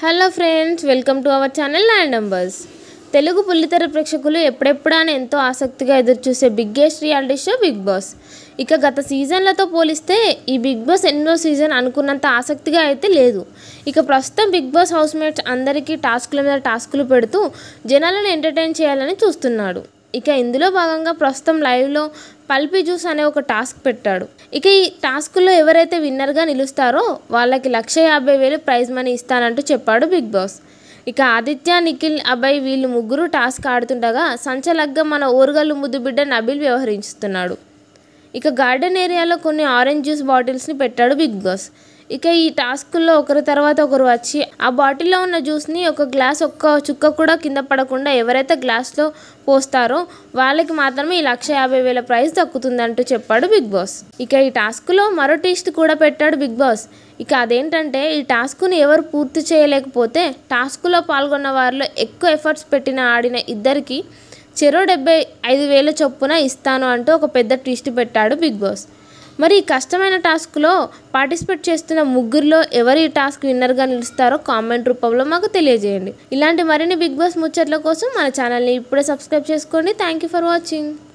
Hello friends, welcome to our channel land numbers. Telugu బుల్లితెర ప్రేక్షకులు ఎప్పుడెప్పుడా అని ఎంతో ఆసక్తిగా ఎదురుచూసే biggest reality show Bigg Boss. ఇక గత సీజన్లతో పోలిస్తే ఈ బిగ్ బాస్ ఎన్నో సీజన్ అనుకున్నంత ఆసక్తిగా అయితే లేదు. ఇక ప్రస్తుతం బిగ్ బాస్ హౌస్మేట్స్ అందరికీ టాస్కుల మీద టాస్కులు పెడుతూ జనాలను ఎంటర్టైన్ చేయాలని చూస్తున్నాడు. ఇక ఇందులో భాగంగా ప్రస్తుతం లైవ్లో పల్పి జ్యూస్ అనే ఒక టాస్క్ పెట్టాడు. ఇక ఈ టాస్క్లో ఎవరైతే విన్నర్గా నిలుస్తారో వాళ్ళకి 1,50,000 ప్రైజ్ మనీ ఇస్తానంటూ చెప్పాడు బిగ్ బాస్. ఇక ఆదిత్య, నిఖిల్, అభయ్ వీళ్ళు ముగ్గురు టాస్క్ ఆడుతుండగా సంచలగ్గా మన ఓరుగల్లు ముద్దు బిడ్డ నబిల్ వ్యవహరిస్తున్నాడు. ఇక గార్డెన్ ఏరియాలో కొన్ని ఆరెంజ్ జ్యూస్ బాటిల్స్ని పెట్టాడు బిగ్ బాస్. ఇక ఈ టాస్కుల్లో ఒకరి తర్వాత ఒకరు వచ్చి ఆ బాటిల్లో ఉన్న జ్యూస్ని ఒక గ్లాస్ ఒక్క చుక్క కూడా కింద పడకుండా ఎవరైతే గ్లాస్లో పోస్తారో వాళ్ళకి మాత్రమే ఈ 1,50,000 ప్రైజ్ దక్కుతుందంటూ చెప్పాడు బిగ్ బాస్. ఇక ఈ టాస్క్లో మరో ట్విస్ట్ కూడా పెట్టాడు బిగ్ బాస్. ఇక అదేంటంటే ఈ టాస్క్ని ఎవరు పూర్తి చేయలేకపోతే టాస్క్లో పాల్గొన్న వారిలో ఎక్కువ ఎఫర్ట్స్ పెట్టిన ఆడిన ఇద్దరికి చెరో 75,000 చొప్పున ఇస్తాను అంటూ ఒక పెద్ద ట్విస్ట్ పెట్టాడు బిగ్ బాస్. మరి ఈ కష్టమైన టాస్క్లో పార్టిసిపేట్ చేస్తున్న ముగ్గురులో ఎవరు ఈ టాస్క్ విన్నర్గా నిలుస్తారో కామెంట్ రూపంలో మాకు తెలియజేయండి. ఇలాంటి మరిన్ని బిగ్ బాస్ ముచ్చట్ల కోసం మన ఛానల్ని ఇప్పుడే సబ్స్క్రైబ్ చేసుకోండి. Thank you for watching.